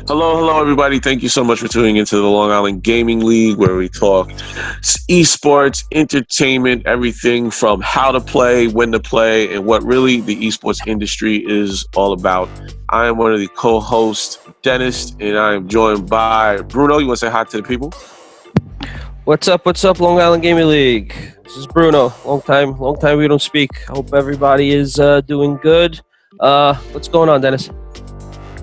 Hello, everybody. Thank you so much for tuning into the Long Island Gaming League, where we talk esports, entertainment, everything from how to play, when to play, and what really the esports industry is all about. I am one of the co-hosts, Dennis, and I am joined by Bruno. You want to say hi to the people? What's up? What's up, Long Island Gaming League? This is Bruno. Long time we don't speak. Hope everybody is doing good. What's going on, Dennis?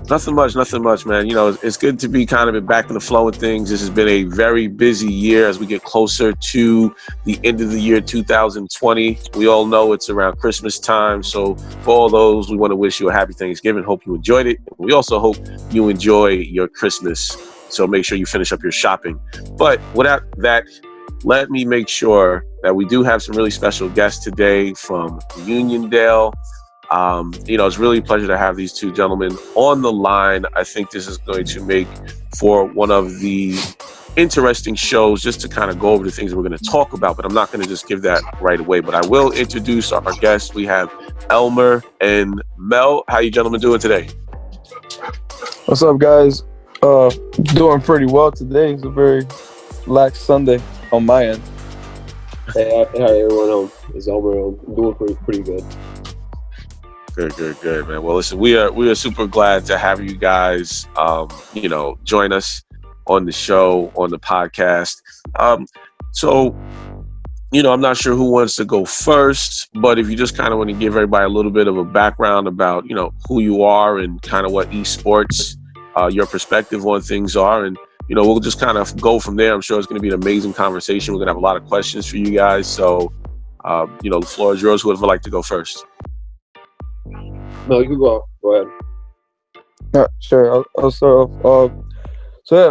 Nothing much, man. You know, it's good to be kind of back in the flow of things. This has been a very busy year as we get closer to the end of the year 2020. We all know it's around Christmas time. So for all those, we want to wish you a happy Thanksgiving. Hope you enjoyed it. We also hope you enjoy your Christmas. So make sure you finish up your shopping. But without that, let me make sure that we do have some really special guests today from Uniondale. It's really a pleasure to have these two gentlemen on the line. I think this is going to make for one of the interesting shows just to kind of go over the things we're going to talk about, but I'm not going to just give that right away. But I will introduce our guests. We have Elmer and Mel. How you gentlemen doing today? What's up, guys? Doing pretty well today. It's a very lax Sunday on my end. Hey, everyone. It's Elmer. I'm doing pretty good. Good, man. Well, listen, we are super glad to have you guys, join us on the show, on the podcast. So, I'm not sure who wants to go first, but if you just kind of want to give everybody a little bit of a background about, who you are and kind of what esports, your perspective on things are, and we'll just kind of go from there. I'm sure it's going to be an amazing conversation. We're going to have a lot of questions for you guys. So, the floor is yours. Whoever would like to go first. No, you can go ahead. Sure. I'll start off.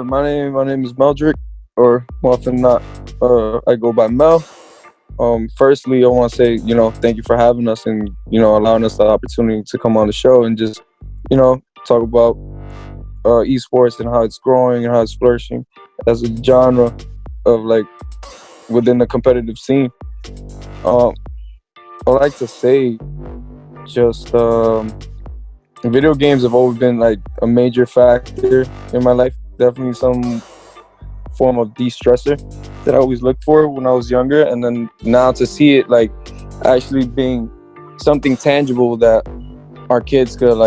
My name is Meldrick, or more often than not, I go by Mel. Firstly, I want to say, thank you for having us and, allowing us the opportunity to come on the show and just, talk about esports and how it's growing and how it's flourishing as a genre of within the competitive scene. I like to say just video games have always been a major factor in my life. Definitely some form of de-stressor that I always looked for when I was younger, and then now to see it actually being something tangible that our kids could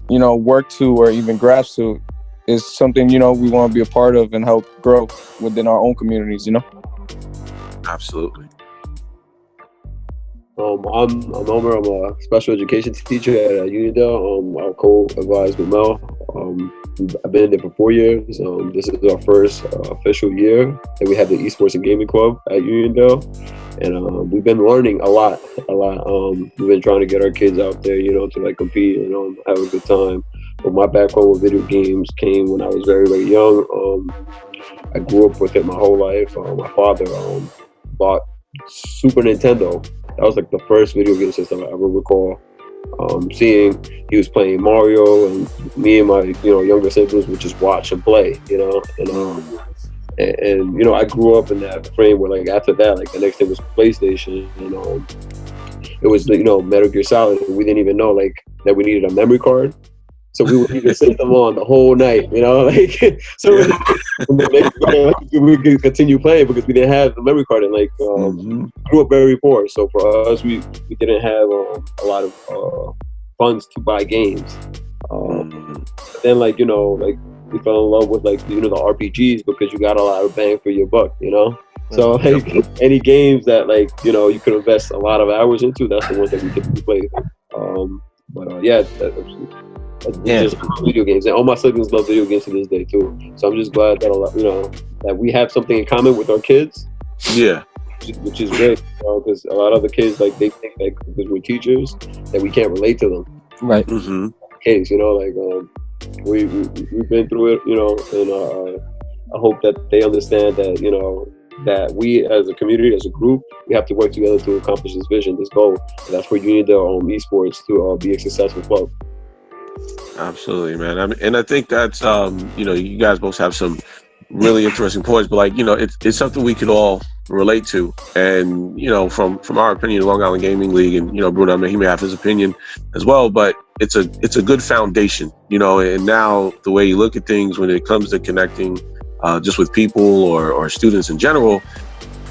work to or even grasp to is something we want to be a part of and help grow within our own communities. Absolutely. I'm Elmer. I'm a special education teacher at Uniondale. I co-advise with Mel. I've been there for 4 years. This is our first official year that we have the Esports and Gaming Club at Uniondale, and we've been learning a lot. We've been trying to get our kids out there, to compete and have a good time. But my background with video games came when I was very, very young. I grew up with it my whole life. My father bought Super Nintendo. That was the first video game system I ever recall seeing. He was playing Mario, and me and my younger siblings would just watch and play, and I grew up in that frame where after that the next thing was PlayStation, it was Metal Gear Solid, and we didn't even know that we needed a memory card. So we would either sit them on the whole night, so we could continue playing because we didn't have the memory card, and grew up very poor. So for us, we didn't have a lot of funds to buy games. But then we fell in love with the RPGs because you got a lot of bang for your buck, So any games that you could invest a lot of hours into, that's the ones that we typically play. Just video games, and all my siblings love video games to this day too. So I'm just glad that that we have something in common with our kids. Yeah, which is great, because a lot of the kids they think because we're teachers that we can't relate to them. Right. Mm-hmm. Case, we've been through it, and I hope that they understand that that we as a community, as a group, we have to work together to accomplish this vision, this goal. And that's where you need the esports to be a successful club. Absolutely, man. And I think that's you guys both have some really interesting points, but it's something we could all relate to. And, you know, from our opinion, Long Island Gaming League, and, you know, Bruno, I mean, he may have his opinion as well, but it's a good foundation, you know. And now the way you look at things when it comes to connecting just with people or students in general,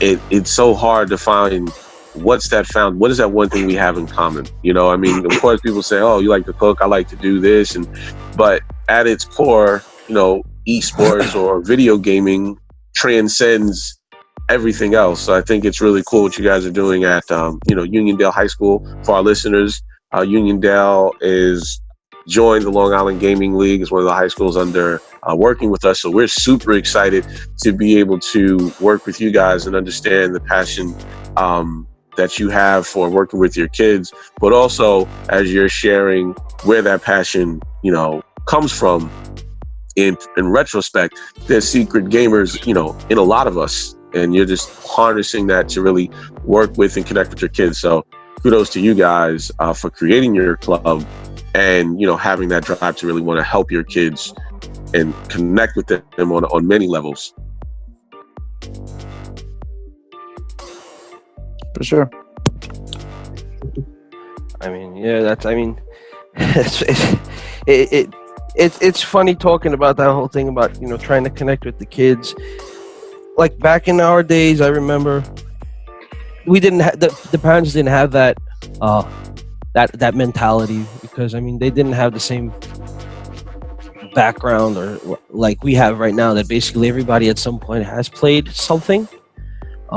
it's so hard to find what is that one thing we have in common. You know, I mean, of course people say, oh, you like to cook, I like to do this, but at its core, you know, esports or video gaming transcends everything else. So I think it's really cool what you guys are doing at you know, Uniondale High School. For our listeners, Uniondale is joined the Long Island Gaming League as one of the high schools under working with us. So we're super excited to be able to work with you guys and understand the passion that you have for working with your kids, but also as you're sharing where that passion, you know, comes from. In retrospect, there's secret gamers, you know, in a lot of us, and you're just harnessing that to really work with and connect with your kids. So kudos to you guys for creating your club and, you know, having that drive to really want to help your kids and connect with them on many levels. For sure. I mean, yeah, it's funny talking about that whole thing about, you know, trying to connect with the kids. Like back in our days, I remember we didn't have the parents didn't have that that mentality, because I mean they didn't have the same background or like we have right now, that basically everybody at some point has played something,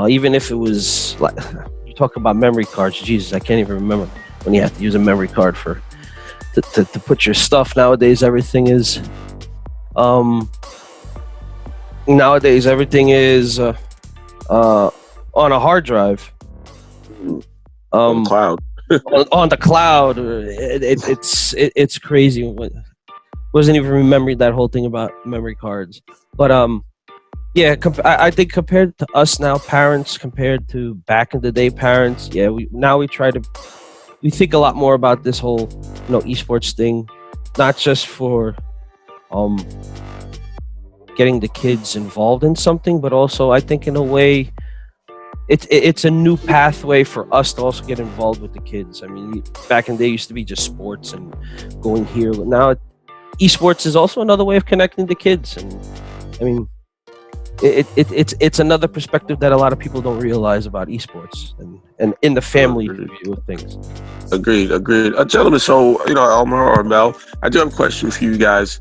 even if it was like, you talk about memory cards, Jesus, I can't even remember when you have to use a memory card to put your stuff. Nowadays everything is on a hard drive, On the cloud. on the cloud. It's crazy. Wasn't even remembering that whole thing about memory cards, but yeah, I think compared to us now, parents, compared to back in the day parents, yeah, we think a lot more about this whole, you know, esports thing, not just for getting the kids involved in something, but also I think in a way it's a new pathway for us to also get involved with the kids. I mean, back in the day it used to be just sports and going here. Now esports is also another way of connecting the kids, and I mean it's another perspective that a lot of people don't realize about esports and in the family view of things. Agreed. Gentlemen, so, you know, Elmer or Mel, I do have a question for you guys.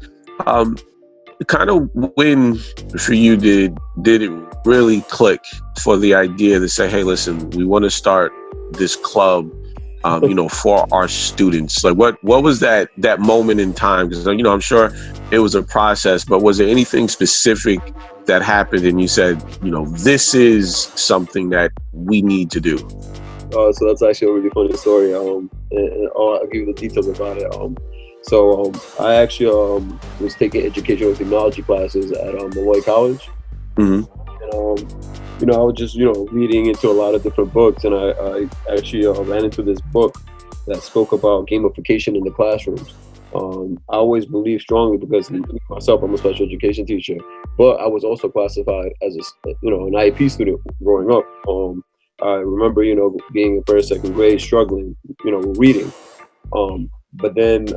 Kind of when for you did it really click for the idea to say, hey, listen, we want to start this club, you know, for our students? Like what was that moment in time? Because, you know, I'm sure it was a process, but was there anything specific that happened and you said, you know, this is something that we need to do? So that's actually a really funny story. And I'll give you the details about it. So I actually was taking educational technology classes at Malloy College. Mm-hmm. And you know, I was just, you know, reading into a lot of different books, and I actually ran into this book that spoke about gamification in the classrooms. I always believe strongly, because myself, I'm a special education teacher, but I was also classified as an IEP student growing up. I remember, you know, being in first, second grade, struggling, you know, reading. But then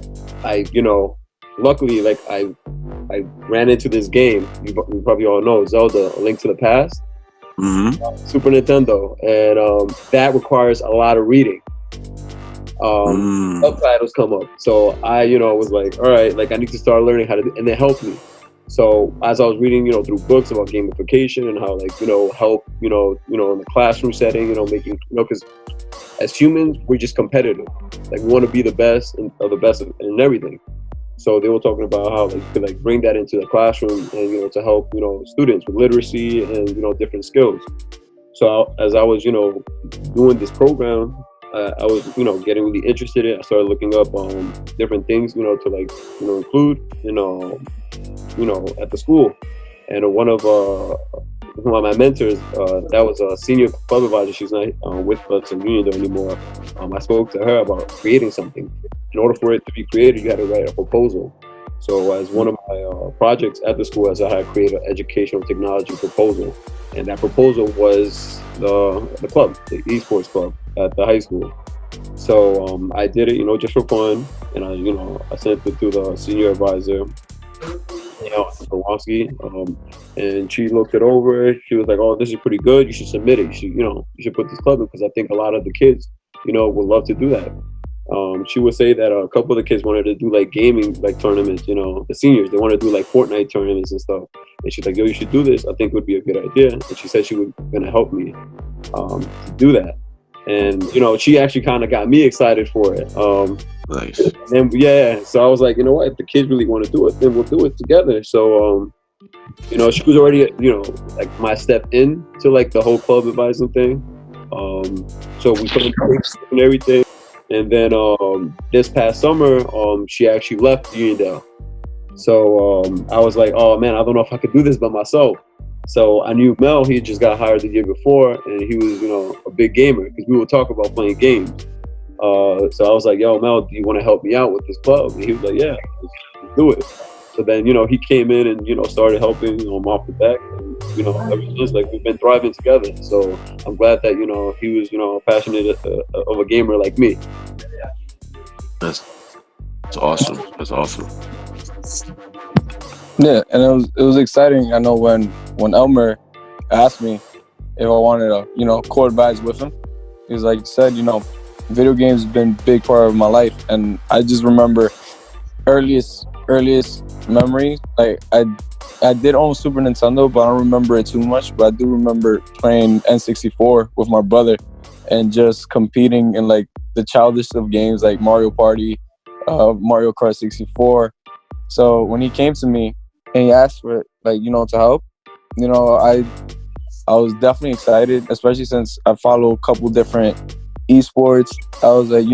I, you know, luckily, like I ran into this game. You probably all know Zelda: A Link to the Past, Super Nintendo, and that requires a lot of reading. Subtitles come up, so I, you know, was like, all right, like I need to start learning how to, and it helped me. So as I was reading, you know, through books about gamification and how, like, you know, help, you know, in the classroom setting, you know, making, you know, because as humans, we're just competitive. Like, we want to be the best and the best in everything. So they were talking about how, like, you could, like, bring that into the classroom and, you know, to help, you know, students with literacy and, you know, different skills. So as I was, you know, doing this program, I was, you know, getting really interested in it. I started looking up different things, you know, to, like, you know, include, you know, at the school. And one of my mentors, that was a senior club advisor. She's not with us in Uniondale anymore. I spoke to her about creating something. In order for it to be created, you had to write a proposal. So as one of my projects at the school, as I had created an educational technology proposal. and that proposal was the club, the esports club at the high school. So I did it, just for fun, and I sent it to the senior advisor, Kowalski, and she looked it over. She was like, "Oh, this is pretty good. You should submit it. You should put this club in because I think a lot of the kids, would love to do that." She would say that a couple of the kids wanted to do like gaming, like tournaments. The seniors, they want to do like Fortnite tournaments and stuff. And she's like, "Yo, you should do this. I think it would be a good idea." And she said she was gonna help me to do that. And she actually kind of got me excited for it. Nice. And so I was like, you know what? If the kids really want to do it, then we'll do it together. So she was already like my step in to like the whole club advising thing. So we put in place and everything. And then this past summer, she actually left Uniondale. So I was like, oh man, I don't know if I could do this by myself. So I knew Mel, he just got hired the year before, and he was, a big gamer because we would talk about playing games. So I was like, yo, Mel, do you want to help me out with this club? And he was like, yeah, let's do it. So then, he came in and, started helping off the back. And, ever since, like, we've been thriving together. So I'm glad that, he was, passionate of a gamer like me. That's awesome. That's awesome. Yeah, and it was exciting. I know when Elmer asked me if I wanted to, co-advise with him, he was like, said, video games have been a big part of my life. And I just remember earliest memories, like I did own Super Nintendo, but I don't remember it too much. But I do remember playing N64 with my brother and just competing in like the childish of games like Mario Party, Mario Kart 64. So when he came to me and he asked for like, to help, I was definitely excited, especially since I follow a couple different esports. I was like,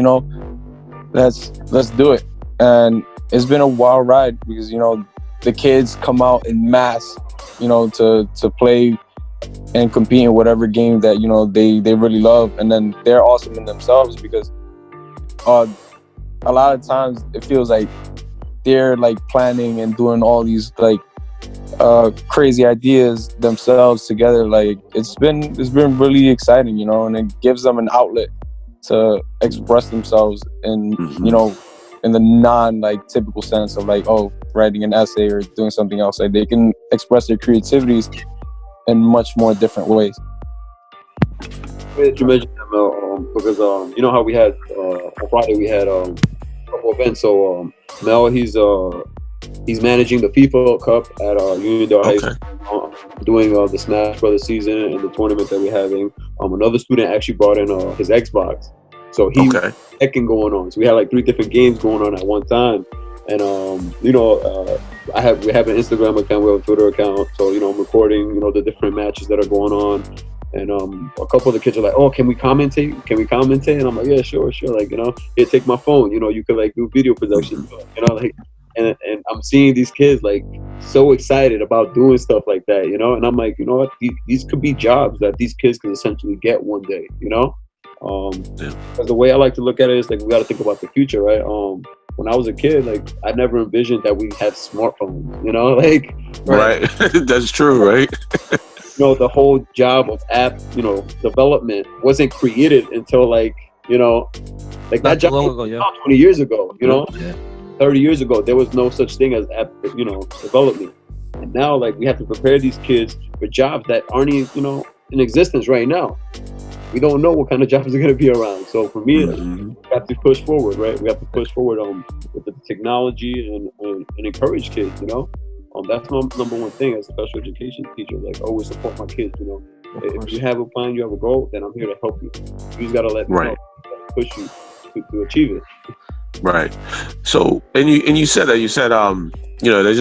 let's do it. And it's been a wild ride because, the kids come out in mass, to play and compete in whatever game that, they really love. And then they're awesome in themselves because a lot of times it feels like they're like planning and doing all these like crazy ideas themselves together. Like it's been really exciting, and it gives them an outlet to express themselves in, in the non like typical sense of like, writing an essay or doing something else. Like they can express their creativities in much more different ways. You mentioned that, Mel, because you know how we had on Friday we had a couple events. So Mel, he's managing the FIFA Cup at Uniondale High School, doing the Smash Brothers season and the tournament that we're having. Another student actually brought in his Xbox, so he was hecking going on. So we had like 3 different games going on at one time. And we have an Instagram account, we have a Twitter account. So I'm recording the different matches that are going on. And a couple of the kids are like, "Oh, can we commentate? Can we commentate?" And I'm like, "Yeah, sure. Like, here, take my phone. You could like do video production. Like." And I'm seeing these kids like so excited about doing stuff like that, and I'm like, what? These could be jobs that these kids can essentially get one day, Because the way I like to look at it is like we got to think about the future, right? When I was a kid, like I never envisioned that we had smartphones, like right. That's true, right? The whole job of app, development wasn't created until like like that job long ago, 20 years ago, Yeah. 30 years ago, there was no such thing as app, development. And now, like, we have to prepare these kids for jobs that aren't even, in existence right now. We don't know what kind of jobs are going to be around. So for me, we have to push forward, right? We have to push forward with the technology and encourage kids, That's my number one thing as a special education teacher. Like, always support my kids, If you have a plan, you have a goal, then I'm here to help you. You just got to let me know, push you to achieve it. Right. So, and you said that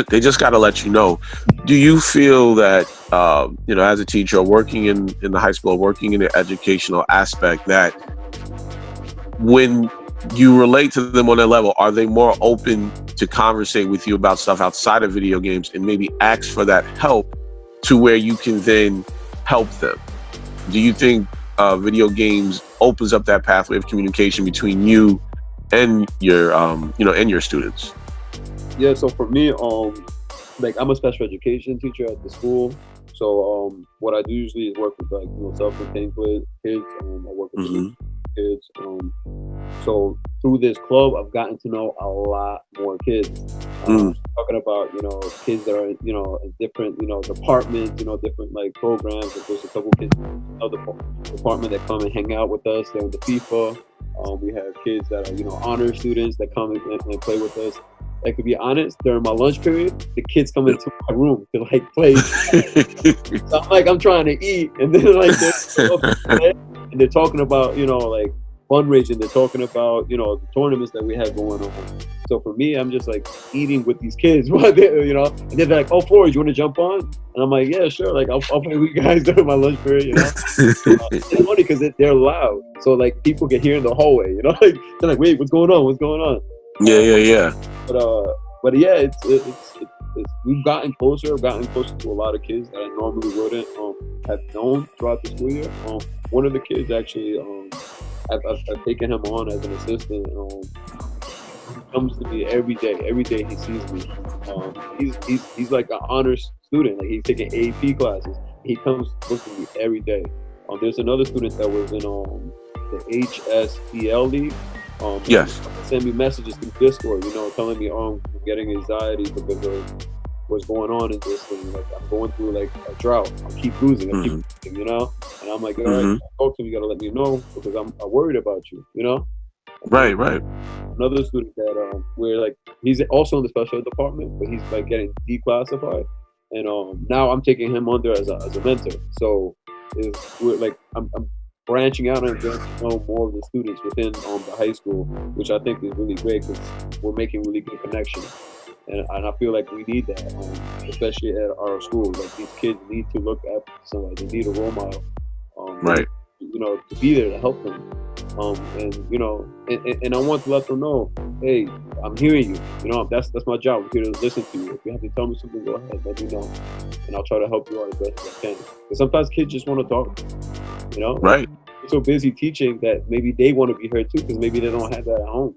they just got to let you know. Do you feel that as a teacher working in the high school, working in the educational aspect, that when you relate to them on that level, are they more open to conversate with you about stuff outside of video games and maybe ask for that help to where you can then help them? Do you think video games opens up that pathway of communication between you and your and your students? Yeah, so for me, like I'm a special education teacher at the school. So what I do usually is work with like self-contained kids. I work with Hmm. kids. So through this club, I've gotten to know a lot more kids. Talking about kids that are in different departments, different like programs. Like, there's a couple kids in the department that come and hang out with us. They're in the FIFA. We have kids that are honor students that come and play with us. Like, to be honest, during my lunch period, the kids come into my room to like play. So I'm trying to eat, and then like they're talking about like fundraising. They're talking about the tournaments that we have going on. So for me, I'm just like eating with these kids, while and they're like, "Oh, Flores, you want to jump on?" And I'm like, "Yeah, sure. Like, I'll play with you guys during my lunch period." It's funny because they're loud, so like people can hear in the hallway. Like they're like, "Wait, what's going on? What's going on?" Yeah. But yeah, it's we've gotten closer. I've gotten closer to a lot of kids that I normally wouldn't have known throughout the school year. One of the kids actually, I've taken him on as an assistant. He comes to me every day. Every day he sees me. He's like an honors student. Like, he's taking AP classes. He comes to look at me every day. There's another student that was in the HSEL league. Yes. Send me messages through Discord, telling me, I'm getting anxiety because of what's going on in this thing. Like, I'm going through like a drought. I keep losing. And I'm like, all right, talk to me. You gotta let me know because I'm worried about you. Right. Another student that where like he's also in the special ed department, but he's like getting declassified, and now I'm taking him under as a mentor. So we're like I'm branching out and getting to know more of the students within the high school, which I think is really great because we're making really good connections. And I feel like we need that, especially at our school. Like, these kids need to look up to somebody. They need a role model, Right. To be there to help them. And I want to let them know, hey, I'm hearing you. That's my job. I'm here to listen to you. If you have to tell me something, go ahead, let me know, and I'll try to help you out as best as I can. Because sometimes kids just want to talk. Right. They're so busy teaching that maybe they want to be heard too, because maybe they don't have that at home.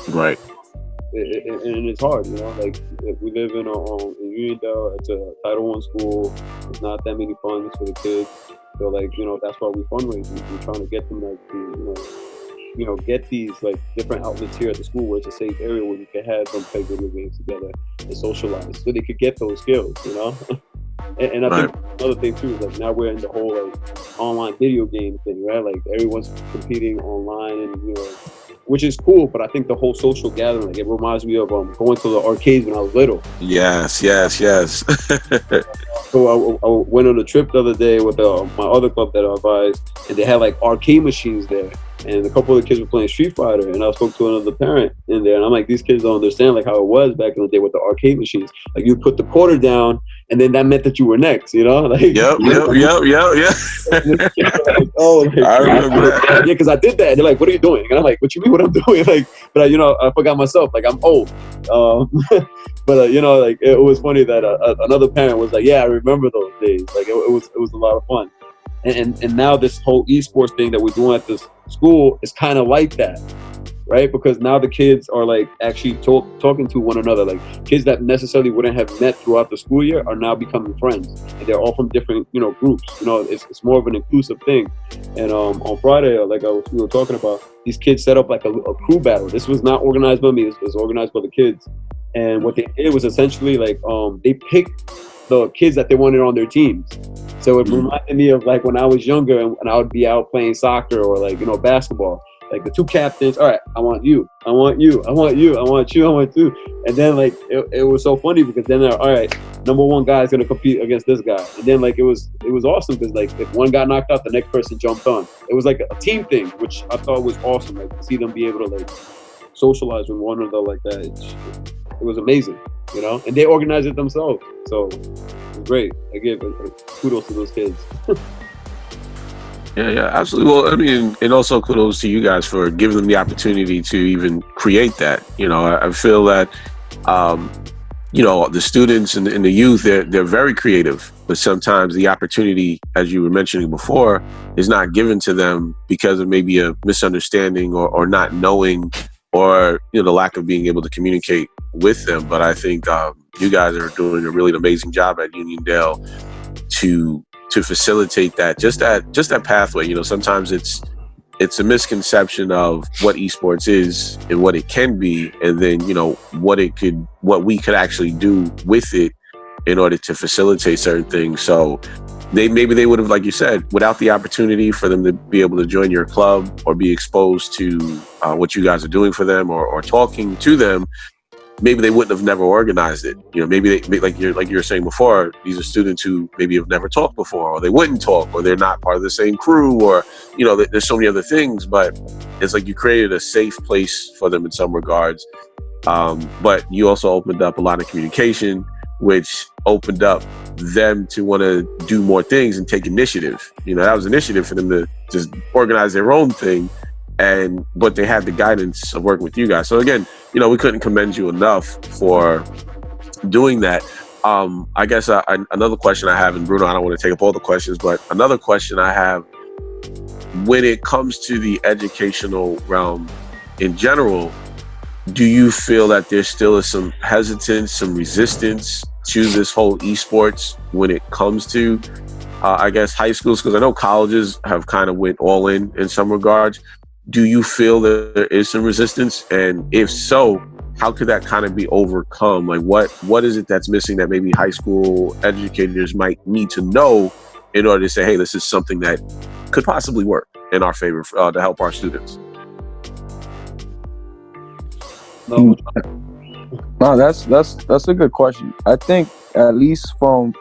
Right. And it's hard, like, we live in Unionville. It's a Title I school. There's not that many funds for the kids. So, like, that's why we fundraise. We're trying to get them, like, to, get these, like, different outlets here at the school where it's a safe area where you can have them play video games together and socialize so they could get those skills, And I think another thing too is, like, now we're in the whole like online video game thing, right? Like, everyone's competing online, and which is cool. But I think the whole social gathering, like, it reminds me of going to the arcades when I was little. Yes. So I went on a trip the other day with my other club that I advised, and they had like arcade machines there. And a couple of the kids were playing Street Fighter, and I spoke to another parent in there, and I'm like, these kids don't understand like how it was back in the day with the arcade machines. Like, you put the quarter down, and then that meant that you were next, Like, Yep. Like, oh, like, I remember that. Yeah, because I did that. And they're like, "What are you doing?" And I'm like, "What you mean? What I'm doing?" Like, but I forgot myself. Like, I'm old. But like, it was funny that another parent was like, "Yeah, I remember those days. Like, it was a lot of fun." And now this whole esports thing that we're doing at this school is kind of like that, right? Because now the kids are like actually talking to one another. Like, kids that necessarily wouldn't have met throughout the school year are now becoming friends, and they're all from different groups. It's more of an inclusive thing. And on Friday, like we were talking about, these kids set up like a crew battle. This was not organized by me. This was organized by the kids. And what they did was essentially like they picked the kids that they wanted on their teams. So it reminded me of like when I was younger and I would be out playing soccer or like basketball. Like, the two captains, all right, I want you, I want you, I want you, I want you, I want you. And then like it was so funny because then they're, all right, number one guy is gonna compete against this guy. And then like it was awesome because like if one got knocked out, the next person jumped on. It was like a team thing, which I thought was awesome. Like, to see them be able to like socialize with one another like that. It was amazing, and they organized it themselves. So it was great. I give kudos to those kids. Yeah, absolutely. Well, I mean, and also kudos to you guys for giving them the opportunity to even create that. I feel that, the students and the youth, they're very creative, but sometimes the opportunity, as you were mentioning before, is not given to them because of maybe a misunderstanding or not knowing, or the lack of being able to communicate with them. But I think you guys are doing a really amazing job at Uniondale to facilitate that that pathway. You know, sometimes it's a misconception of what esports is and what it can be, and then, you know, what we could actually do with it in order to facilitate certain things. So they would have, like you said, without the opportunity for them to be able to join your club or be exposed to what you guys are doing for them or talking to them, maybe they wouldn't have never organized it. You know, maybe like you were saying before, these are students who maybe have never talked before, or they wouldn't talk, or they're not part of the same crew, or, you know, there's so many other things. But it's like you created a safe place for them in some regards. But you also opened up a lot of communication, which opened up them to want to do more things and take initiative. You know, that was initiative for them to just organize their own thing. But they had the guidance of working with you guys. So again, you know, we couldn't commend you enough for doing that. I guess another question I have, and Bruno, I don't want to take up all the questions, but another question I have, when it comes to the educational realm in general, do you feel that there still is some hesitance, some resistance to this whole esports when it comes to, I guess, high schools? Because I know colleges have kind of went all in some regards. Do you feel that there is some resistance? And if so, how could that kind of be overcome? Like what is it that's missing that maybe high school educators might need to know in order to say, hey, this is something that could possibly work in our favor to help our students? No, that's a good question. I think at least from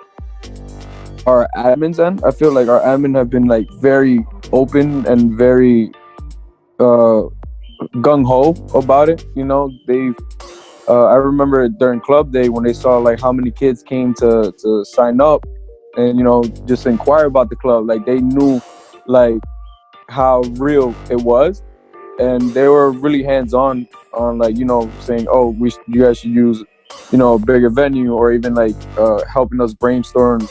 our admin's end, I feel like our admin have been like very open and very gung-ho about it. You know, they've I remember during club day when they saw like how many kids came to sign up and, you know, just inquire about the club, like they knew like how real it was, and they were really hands-on on, like, you know, saying, oh, you guys should use, you know, a bigger venue, or even like helping us brainstorm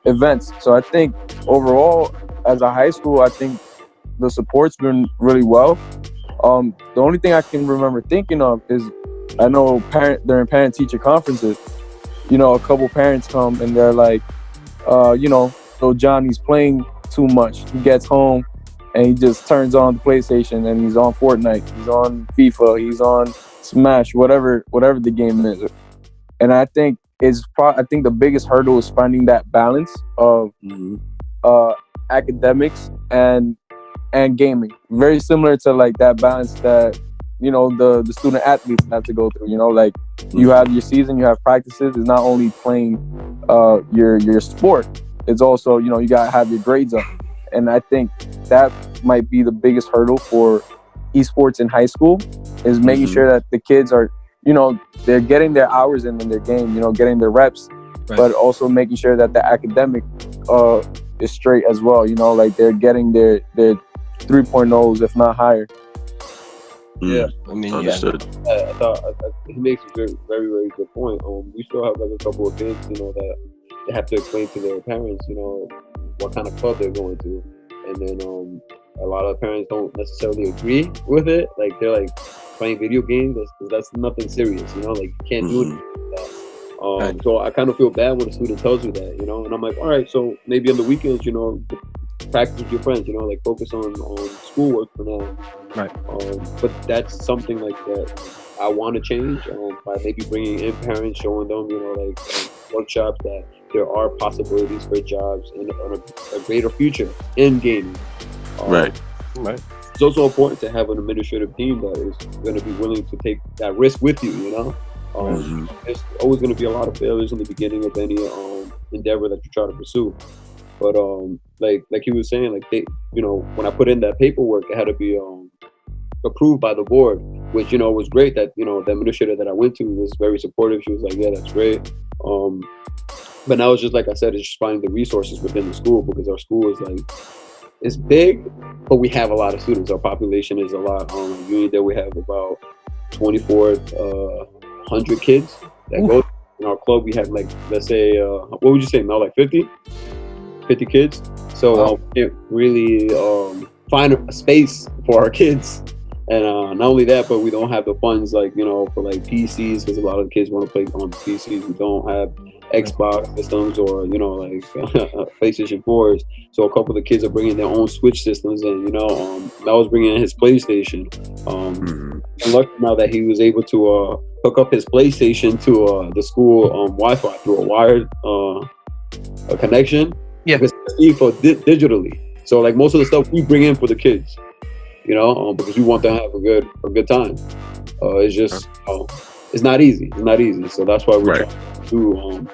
events. So I think overall as a high school, I think the support's been really well. The only thing I can remember thinking of is, I know during parent-teacher conferences, you know, a couple parents come and they're like, you know, so Johnny's playing too much. He gets home and he just turns on the PlayStation and he's on Fortnite, he's on FIFA, he's on Smash, whatever the game is. And I think I think the biggest hurdle is finding that balance of academics and gaming. Very similar to like that balance that, you know, the student athletes have to go through. You know, like you have your season, you have practices. It's not only playing your sport, it's also, you know, you gotta have your grades up. And I think that might be the biggest hurdle for esports in high school, is making sure that the kids are, you know, they're getting their hours in their game, you know, getting their reps, but also making sure that the academic is straight as well. You know, like they're getting their 3.0s, if not higher. Yeah, I mean, understood. I thought he makes a very, very, very good point. We still have like a couple of kids, you know, that they have to explain to their parents, you know, what kind of club they're going to, and then a lot of parents don't necessarily agree with it. Like they're like, playing video games, that's nothing serious, you know, like you can't do anything like that. So I kind of feel bad when a student tells me that, you know, and I'm like, all right, so maybe on the weekends, you know, practice with your friends, you know, like focus on schoolwork for now. Right. But that's something like that I want to change by maybe bringing in parents, showing them, you know, like workshops that there are possibilities for jobs and a greater future in gaming. Right. It's also important to have an administrative team that is going to be willing to take that risk with you, you know? There's always going to be a lot of failures in the beginning of any endeavor that you try to pursue. But like he was saying, like they, you know, when I put in that paperwork, it had to be approved by the board, which, you know, was great. That, you know, the administrator that I went to was very supportive. She was like, yeah, that's great. But now it's just, like I said, it's just finding the resources within the school, because our school is like, it's big, but we have a lot of students. Our population is a lot. Uniondale, we have about 2,400 kids that go. In our club, we have like, let's say, what would you say, Mel, like 50 kids. So we can't really find a space for our kids And not only that, but we don't have the funds like for like PCs because a lot of the kids want to play on PCs. We don't have Xbox systems or like PlayStation 4s. So a couple of the kids are bringing their own Switch systems, and I was bringing in his PlayStation. And lucky now that he was able to hook up his PlayStation to the school Wi-Fi through a wired a connection. Yeah, because for digitally. So like most of the stuff we bring in for the kids. Because we want them to have a good time. It's just, it's not easy. It's not easy. So that's why we're trying to do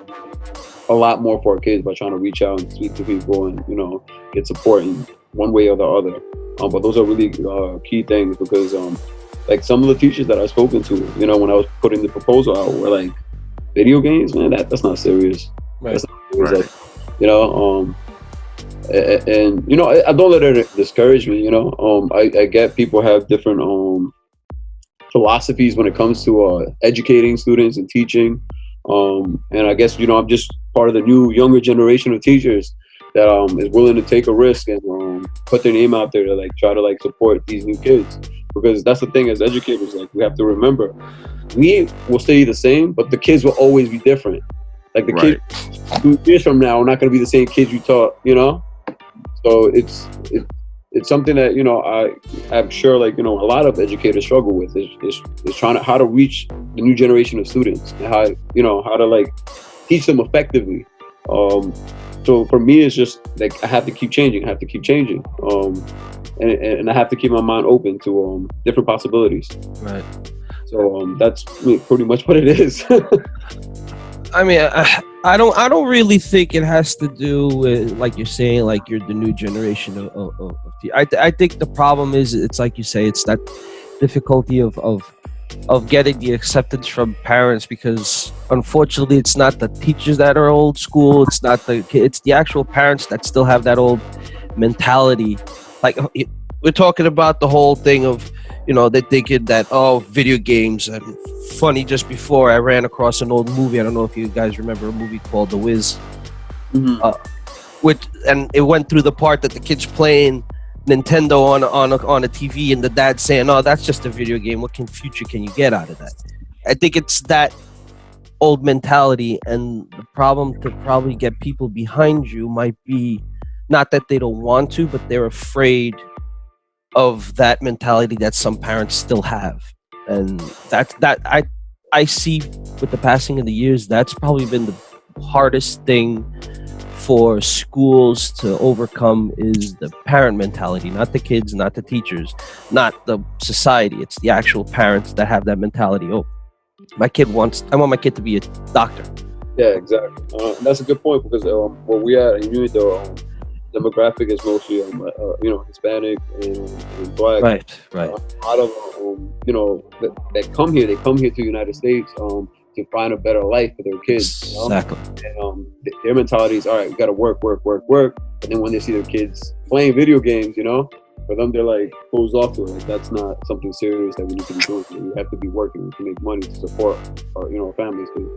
a lot more for our kids by trying to reach out and speak to people and get support in one way or the other. But those are really key things because like some of the teachers that I've spoken to, when I was putting the proposal out, were like, video games, man, that's not serious. Right. That's not serious. Like, and I don't let it discourage me. I get people have different philosophies when it comes to educating students and teaching, and I guess I'm just part of the new younger generation of teachers that is willing to take a risk and put their name out there to like try to like support these new kids, because that's the thing as educators, like we have to remember we will stay the same, but the kids will always be different. Like the kids 2 years from now are not going to be the same kids you taught, So it's something that I'm sure like a lot of educators struggle with is trying to how to reach the new generation of students and how to like teach them effectively. So for me it's just like I have to keep changing. And I have to keep my mind open to different possibilities. Right. So that's pretty much what it is. I mean, I don't really think it has to do with, like you're saying, like you're the new generation of I think the problem is, it's like you say, it's that difficulty of getting the acceptance from parents, because unfortunately it's not the teachers that are old school, it's the actual parents that still have that old mentality. Like we're talking about the whole thing of they're thinking that video games. And funny, just before I ran across an old movie, I don't know if you guys remember a movie called The Wiz. And it went through the part that the kid's playing Nintendo on a TV, and the dad's saying, "Oh, that's just a video game. What future can you get out of that?" I think it's that old mentality, and the problem to probably get people behind you might be not that they don't want to, but they're afraid of that mentality that some parents still have. And that I see with the passing of the years, that's probably been the hardest thing for schools to overcome, is the parent mentality, not the kids, not the teachers, not the society. It's the actual parents that have that mentality. Oh, I want my kid to be a doctor. Yeah, exactly. That's a good point, because where we at in Unido, demographic is mostly Hispanic and Black. Right. A lot of that come here, they come here to the United States to find a better life for their kids. Exactly. And their mentality is, all right, we got to work. And then when they see their kids playing video games, for them they're like closed off to it. Like that's not something serious that we need to be doing. We have to be working to make money to support our families too.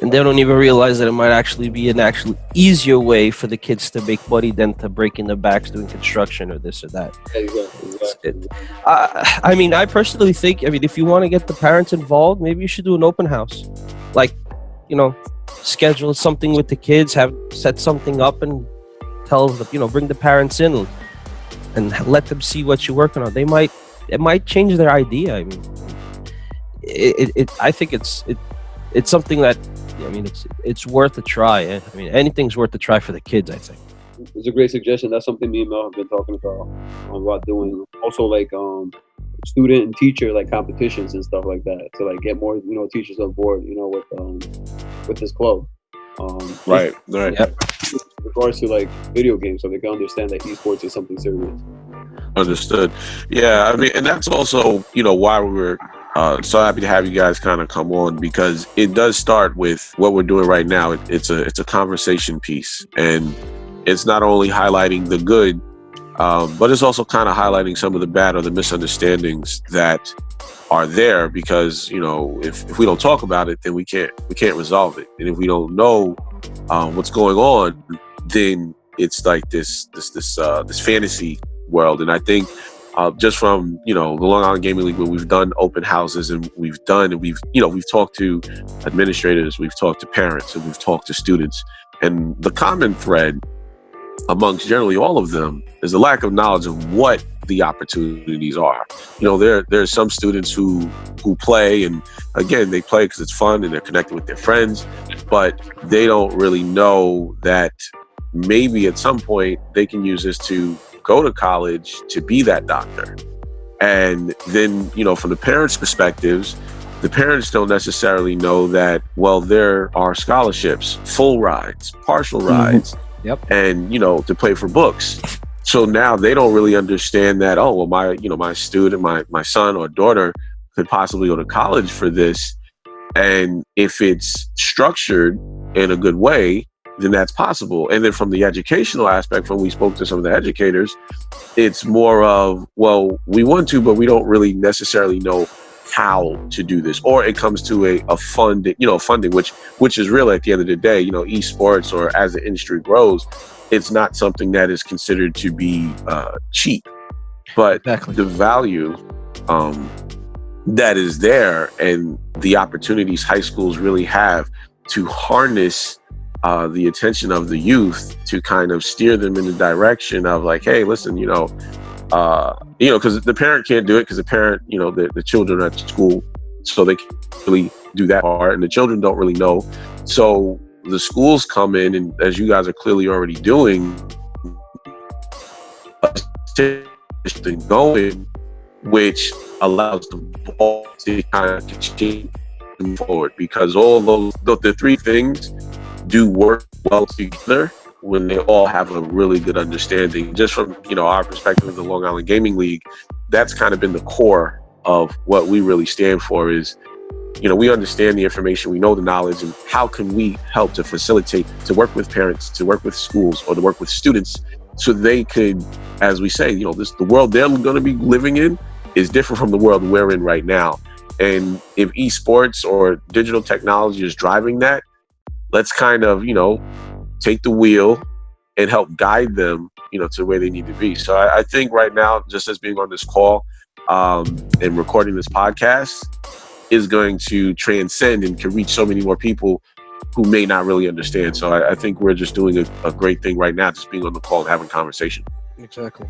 And they don't even realize that it might actually be an actually easier way for the kids to make money than to breaking their backs doing construction or this or that. Exactly. I mean, I personally think, if you want to get the parents involved, maybe you should do an open house. Like, schedule something with the kids, set something up and tell them, bring the parents in and let them see what you're working on. It might change their idea. I mean, I think it's something that, it's worth a try. I mean, anything's worth a try for the kids, I think. It's a great suggestion. That's something me and Mel have been talking about doing. Also, like student and teacher like competitions and stuff like that, to like get more teachers on board with this club. Right. Yep. In regards to like video games, so they can understand that esports is something serious. Understood. Yeah, I mean, and that's also why we're so happy to have you guys kind of come on, because it does start with what we're doing right now. It's a conversation piece, and it's not only highlighting the good, but it's also kind of highlighting some of the bad or the misunderstandings that are there, because if we don't talk about it, then we can't resolve it, and if we don't know what's going on, then it's like this fantasy world. And I think just from the Long Island Gaming League, where we've done open houses and we've talked to administrators, we've talked to parents, and we've talked to students, and the common thread amongst generally all of them is a lack of knowledge of what the opportunities are. There's some students who play, and again, they play because it's fun and they're connected with their friends, but they don't really know that maybe at some point they can use this to go to college to be that doctor. And then, from the parents' perspectives, the parents don't necessarily know that, well, there are scholarships, full rides, partial rides, and, to pay for books. So now they don't really understand that, oh, well, my student, my son or daughter could possibly go to college for this. And if it's structured in a good way, then that's possible. And then from the educational aspect, when we spoke to some of the educators, it's more of, well, we want to, but we don't really necessarily know how to do this. Or it comes to a funding, which is really at the end of the day, esports, or as the industry grows, it's not something that is considered to be cheap. But Exactly. the value that is there, and the opportunities high schools really have to harness the attention of the youth to kind of steer them in the direction of like, hey, listen, because the parent can't do it, because the parent, the children are at school, so they can't really do that part, and the children don't really know. So the schools come in, and as you guys are clearly already doing, going, which allows the ball to kind of continue forward, because all the three things do work well together when they all have a really good understanding. Just from our perspective of the Long Island Gaming League, that's kind of been the core of what we really stand for. Is we understand the information, we know the knowledge, and how can we help to facilitate, to work with parents, to work with schools, or to work with students, so they could, as we say, the world they're going to be living in is different from the world we're in right now. And if esports or digital technology is driving that, let's kind of, take the wheel and help guide them, to where they need to be. So I think right now, just as being on this call and recording this podcast is going to transcend and can reach so many more people who may not really understand. So I think we're just doing a great thing right now, just being on the call and having conversation. Exactly.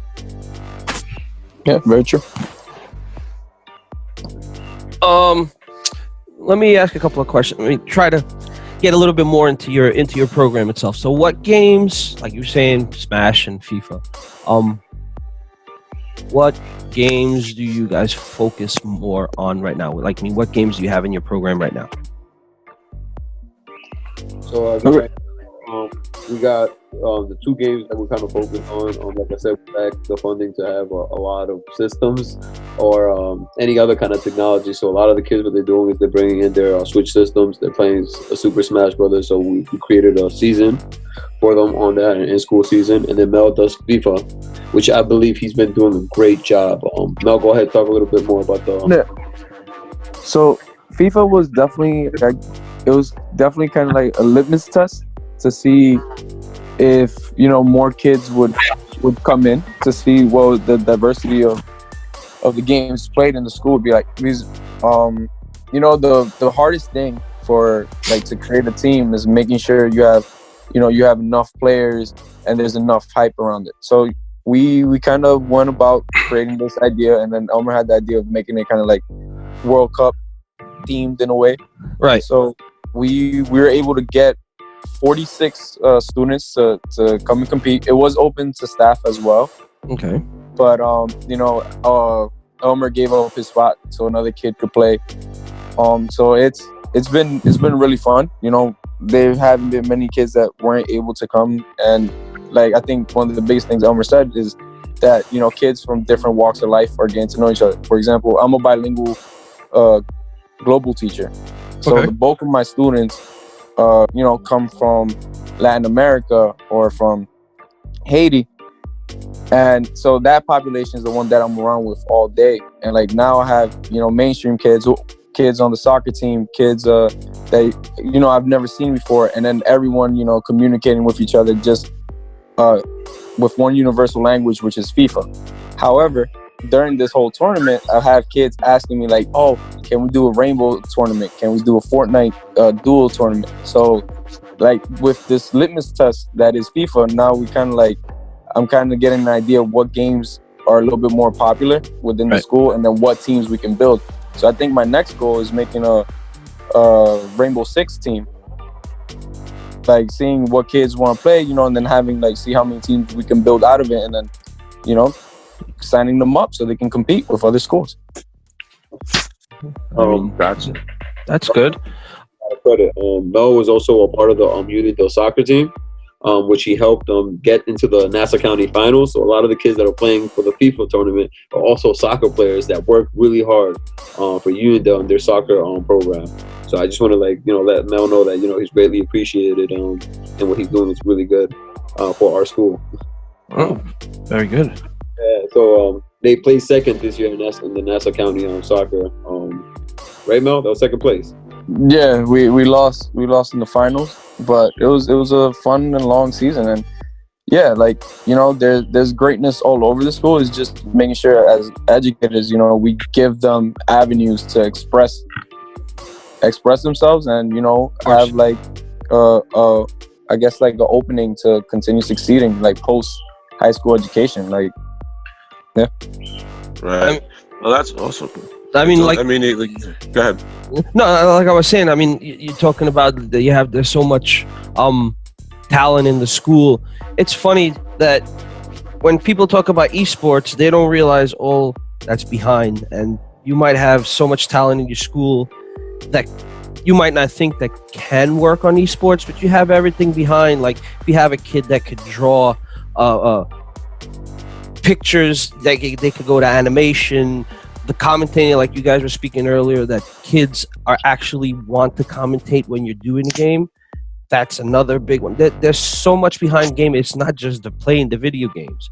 Yeah, very true. Let me ask a couple of questions. Let me try to get a little bit more into your program itself. So what games, like you were saying, Smash and FIFA, what games do you guys focus more on right now? Like, what games do you have in your program right now? So we got the two games that we kind of focus on. Like I said, we lack the funding to have a lot of systems or any other kind of technology. So a lot of the kids, what they're doing is they're bringing in their Switch systems. They're playing a Super Smash Brothers. So we created a season for them on that, an in-school season. And then Mel does FIFA, which I believe he's been doing a great job. Mel, go ahead, talk a little bit more about the... So FIFA was definitely kind of like a litmus test to see if more kids would come in, to see what the diversity of the games played in the school would be like. Because the hardest thing for to create a team is making sure you have enough players and there's enough hype around it. So we kind of went about creating this idea, and then Elmer had the idea of making it kind of like World Cup themed in a way. Right. So we were able to get 46 students to come and compete. It was open to staff as well. Okay. But Elmer gave up his spot so another kid could play. So it's been really fun. There haven't been many kids that weren't able to come, and I think one of the biggest things Elmer said is that kids from different walks of life are getting to know each other. For example, I'm a bilingual global teacher, so Okay. the bulk of my students come from Latin America or from Haiti, and so that population is the one that I'm around with all day. And now I have mainstream kids on the soccer team, kids that I've never seen before, and then everyone communicating with each other just with one universal language, which is FIFA. However, during this whole tournament, I have kids asking me like, "Oh, can we do a rainbow tournament? Can we do a Fortnite duel tournament?" So, like with this litmus test that is FIFA, now we kind of like, I'm kind of getting an idea of what games are a little bit more popular within the school, and then what teams we can build. So I think my next goal is making a Rainbow Six team, like seeing what kids want to play, you know, and then having like see how many teams we can build out of it, and then, you know, signing them up so they can compete with other schools. Gotcha. That's good. Credit. Mel was also a part of the Unidale soccer team, which he helped get into the Nassau County finals. So a lot of the kids that are playing for the FIFA tournament are also soccer players that work really hard for Unidale and their soccer program. So I just want to let Mel know that he's greatly appreciated, and what he's doing is really good for our school. Oh, very good. Yeah. So they placed second this year in the Nassau County soccer. Right, Mel? That was second place. Yeah, we lost in the finals, but it was a fun and long season, and yeah, there's greatness all over the school. It's just making sure as educators, we give them avenues to express themselves, and have I guess like an opening to continue succeeding, like post high school education, Right. Well, that's awesome. I mean, go ahead. No, like I was saying, I mean, you're talking about that there's so much talent in the school. It's funny that when people talk about esports, they don't realize all that's behind. And you might have so much talent in your school that you might not think that can work on esports, but you have everything behind. Like if you have a kid that could draw pictures, they could go to animation, the commentating, like you guys were speaking earlier, that kids are actually want to commentate when you're doing a game. That's another big one. There's so much behind game. It's not just the playing the video games.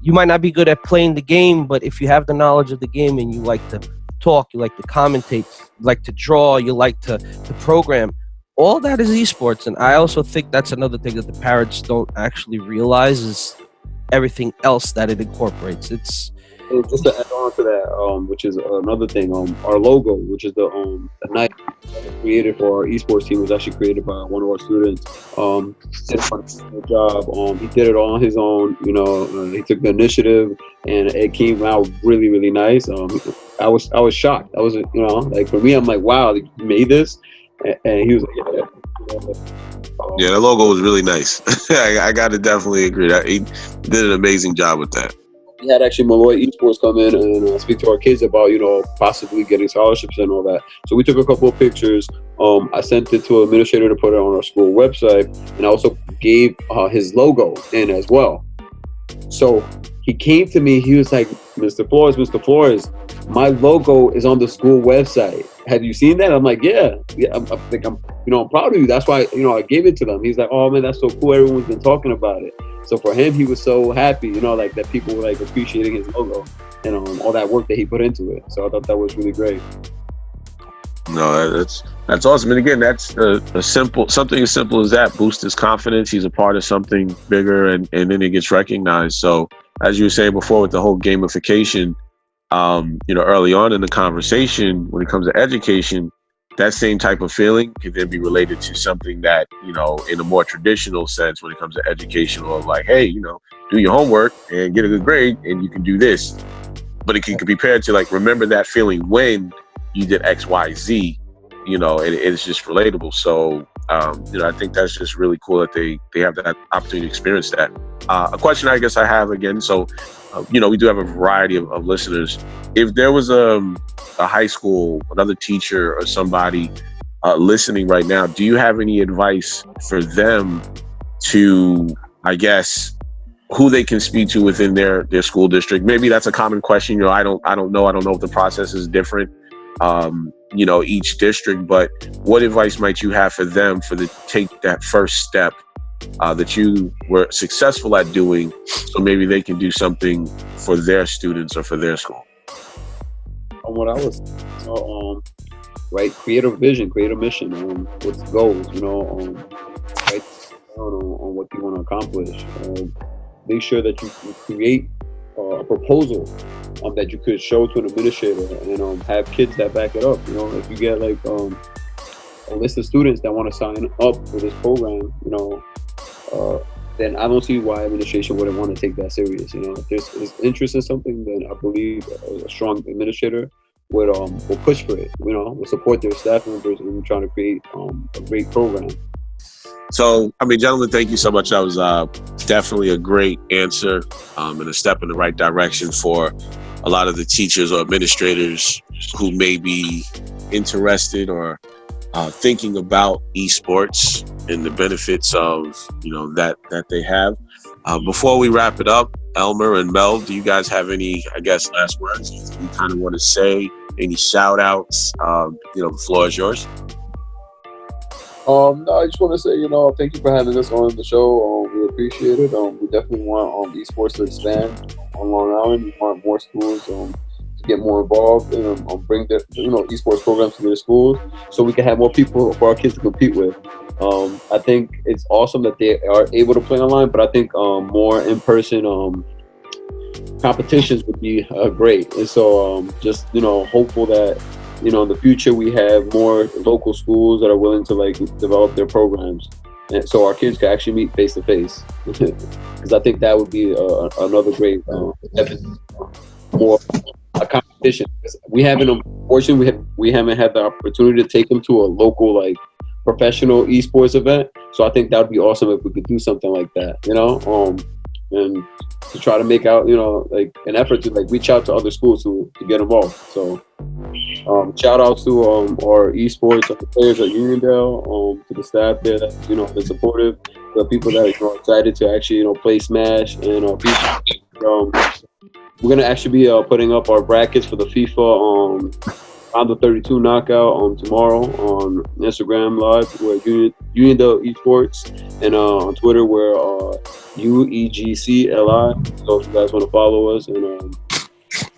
You might not be good at playing the game, but if you have the knowledge of the game and you like to talk, you like to commentate, you like to draw, you like to program, all that is esports. And I also think that's another thing that the parents don't actually realize is everything else that it incorporates. And just to add on to that, which is another thing, our logo, which is the knife created for our esports team, was actually created by one of our students. Did a phenomenal job. He did it all on his own. He took the initiative, and it came out really, really nice. I was shocked. I was, for me, I'm like, wow, you made this, and he was like, yeah. Yeah, the logo was really nice. I got to definitely agree that he did an amazing job with that. We had actually Malloy Esports come in and speak to our kids about, possibly getting scholarships and all that. So we took a couple of pictures. I sent it to an administrator to put it on our school website, and I also gave his logo in as well. So he came to me, he was like, Mr. Flores, my logo is on the school website. Have you seen that? I'm like, yeah. I'm proud of you. That's why, I gave it to them. He's like, oh man, that's so cool. Everyone's been talking about it. So for him, he was so happy, that people were appreciating his logo and all that work that he put into it. So I thought that was really great. No, that's awesome. And again, that's something as simple as that boosts his confidence. He's a part of something bigger, and then it gets recognized. So as you were saying before with the whole gamification, early on in the conversation, when it comes to education, that same type of feeling can then be related to something that, in a more traditional sense, when it comes to educational, like, hey, do your homework and get a good grade and you can do this. But it can be paired to remember that feeling when you did X, Y, Z, and it's just relatable. So, I think that's just really cool that they have that opportunity to experience that. A question I guess I have again, so, we do have a variety of listeners. If there was a high school, another teacher or somebody listening right now, do you have any advice for them to, I guess, who they can speak to within their school district? Maybe that's a common question. I don't know. I don't know if the process is different, each district, but what advice might you have for them take that first step that you were successful at doing, so maybe they can do something for their students or for their school? What I was, create a vision, create a mission, with goals, write down on what you want to accomplish. Make sure that you create a proposal that you could show to an administrator and have kids that back it up. You know, if you get like a list of students that want to sign up for this program, you know, then I don't see why administration wouldn't want to take that serious. You know, if there's interest in something, then I believe a strong administrator will push for it. You know, will support their staff members in trying to create a great program. So, I mean, gentlemen, thank you so much. That was definitely a great answer and a step in the right direction for a lot of the teachers or administrators who may be interested or thinking about esports and the benefits of, you know, that they have. Before we wrap it up, Elmer and Mel, do you guys have any, I guess, last words you kind of want to say? Any shout outs? You know, the floor is yours. No, I just want to say, you know, thank you for having us on the show. We appreciate it. We definitely want esports to expand on Long Island. We want more schools to get more involved and bring the, you know, esports programs to their schools so we can have more people for our kids to compete with. I think it's awesome that they are able to play online, but I think more in-person competitions would be great. And so just, you know, hopeful that, you know, in the future we have more local schools that are willing to like develop their programs, and so our kids can actually meet face to face. Because I think that would be another great more a competition. We haven't, unfortunately, we haven't had the opportunity to take them to a local like professional esports event. So I think that would be awesome if we could do something like that. You know, and to try to make out, you know, like an effort to like reach out to other schools to get involved. So shout out to our esports players at Uniondale, to the staff there that, you know, been supportive, the people that are, you know, excited to actually, you know, play Smash, and we're gonna actually be putting up our brackets for the FIFA Round of 32 knockout tomorrow on Instagram Live. We're Uniondale Esports, and on Twitter we're UEGCLI. So if you guys want to follow us and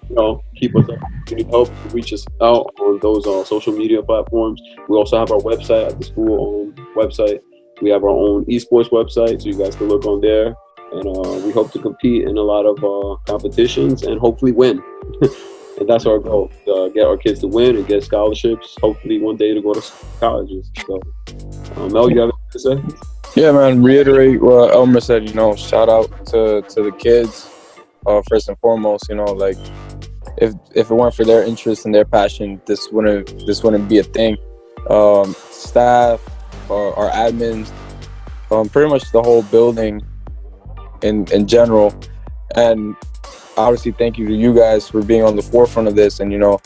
you know, keep us up, if you need help, reach us out on those social media platforms. We also have our website at the school website. We have our own esports website, so you guys can look on there. And we hope to compete in a lot of competitions and hopefully win. And that's our goal, to get our kids to win and get scholarships, hopefully one day to go to colleges. So, Mel, you have anything to say? Yeah, man, reiterate what Elmer said, you know, shout out to the kids, first and foremost. You know, like, if it weren't for their interest and their passion, this wouldn't be a thing. Staff, our admins, pretty much the whole building in general. And obviously, thank you to you guys for being on the forefront of this and, you know,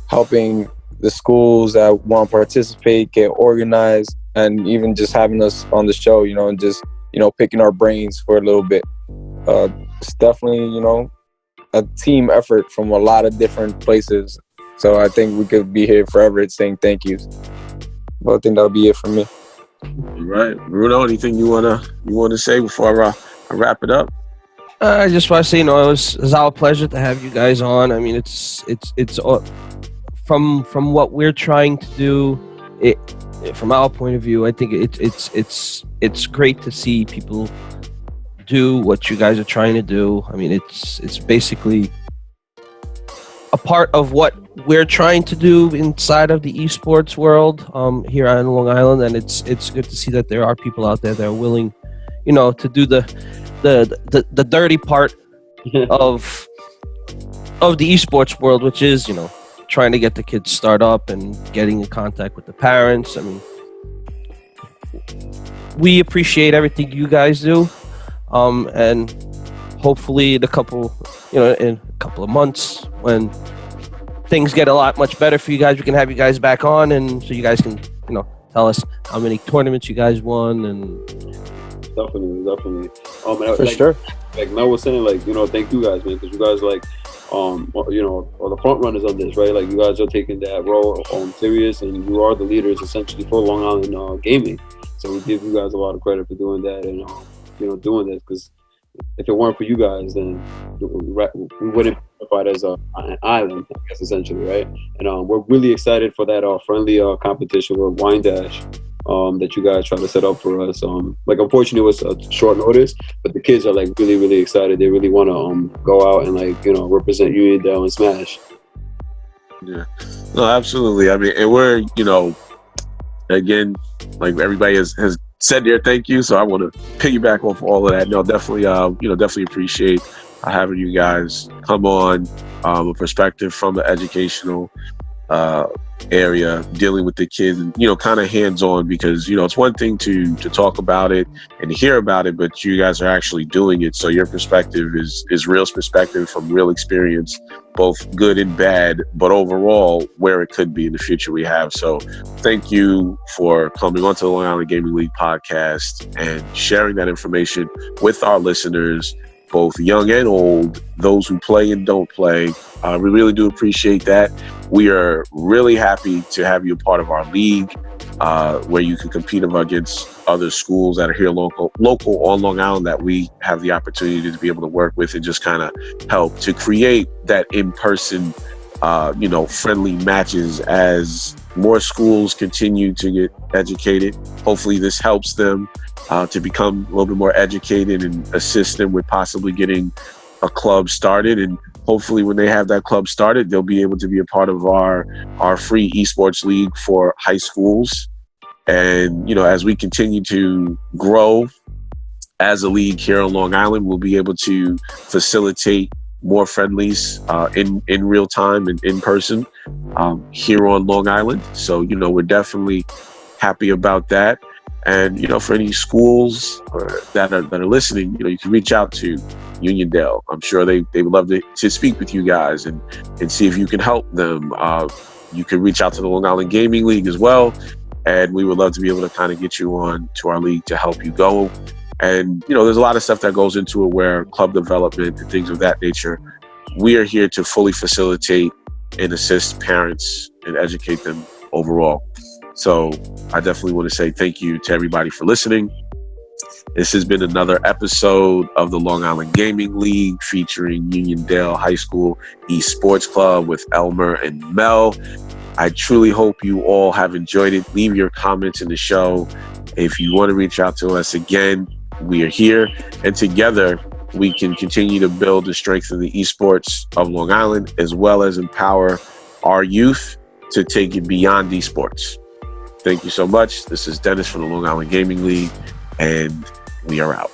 helping the schools that want to participate get organized, and even just having us on the show, you know, and just, you know, picking our brains for a little bit. It's definitely, you know, a team effort from a lot of different places. So I think we could be here forever saying thank yous. But I think that'll be it for me. All right, Bruno, anything you wanna say before I wrap it up? I just want to say, you know, it was our pleasure to have you guys on. I mean, it's from what we're trying to do. From our point of view, I think it's great to see people do what you guys are trying to do. I mean, it's basically a part of what we're trying to do inside of the esports world here on Long Island, and it's good to see that there are people out there that are willing, you know, to do the dirty part of the esports world, which is, you know, trying to get the kids start up and getting in contact with the parents. I mean, we appreciate everything you guys do, and hopefully in a couple of months, when things get a lot much better for you guys, we can have you guys back on, and so you guys can, you know, tell us how many tournaments you guys won. And definitely. For sure. Like Mel was saying, like, you know, thank you guys, man, because you guys, like, you know, are the front runners on this, right? Like, you guys are taking that role serious, and you are the leaders essentially for Long Island gaming. So we give you guys a lot of credit for doing that, and you know, doing this, because if it weren't for you guys, then we wouldn't be classified as an island, I guess, essentially, right? And we're really excited for that friendly competition with Wine Dash that you guys try to set up for us. Like, unfortunately, it was a short notice, but the kids are like really, really excited. They really want to go out and, like, you know, represent Uniondale and smash. Yeah, no, absolutely. I mean, and we're, you know, again, like everybody has said their thank you, so I want to piggyback off all of that. No, definitely, you know, definitely appreciate having you guys come on, a perspective from the educational area, dealing with the kids, and, you know, kind of hands-on, because, you know, it's one thing to talk about it and to hear about it, but you guys are actually doing it, so your perspective is real perspective from real experience, both good and bad, but overall where it could be in the future we have. So thank you for coming onto the Long Island Gaming League podcast and sharing that information with our listeners, both young and old, those who play and don't play. We really do appreciate that. We are really happy to have you a part of our league, where you can compete against other schools that are here local on Long Island, that we have the opportunity to be able to work with and just kind of help to create that in-person, you know, friendly matches as more schools continue to get educated. Hopefully this helps them to become a little bit more educated and assist them with possibly getting a club started. And hopefully when they have that club started, they'll be able to be a part of our free esports league for high schools. And, you know, as we continue to grow as a league here on Long Island, we'll be able to facilitate more friendlies in real time and in person here on Long Island. So, you know, we're definitely happy about that. And, you know, for any schools that are listening, you know, you can reach out to Uniondale. I'm sure they would love to speak with you guys and see if you can help them. You can reach out to the Long Island Gaming League as well, and we would love to be able to kind of get you on to our league to help you go. And, you know, there's a lot of stuff that goes into it, where club development and things of that nature. We are here to fully facilitate and assist parents and educate them overall. So I definitely want to say thank you to everybody for listening. This has been another episode of the Long Island Gaming League featuring Uniondale High School Esports Club with Elmer and Mel. I truly hope you all have enjoyed it. Leave your comments in the show. If you want to reach out to us again, we are here, and together we can continue to build and strengthen the esports of Long Island, as well as empower our youth to take it beyond esports. Thank you so much. This is Dennis from the Long Island Gaming League, and we are out.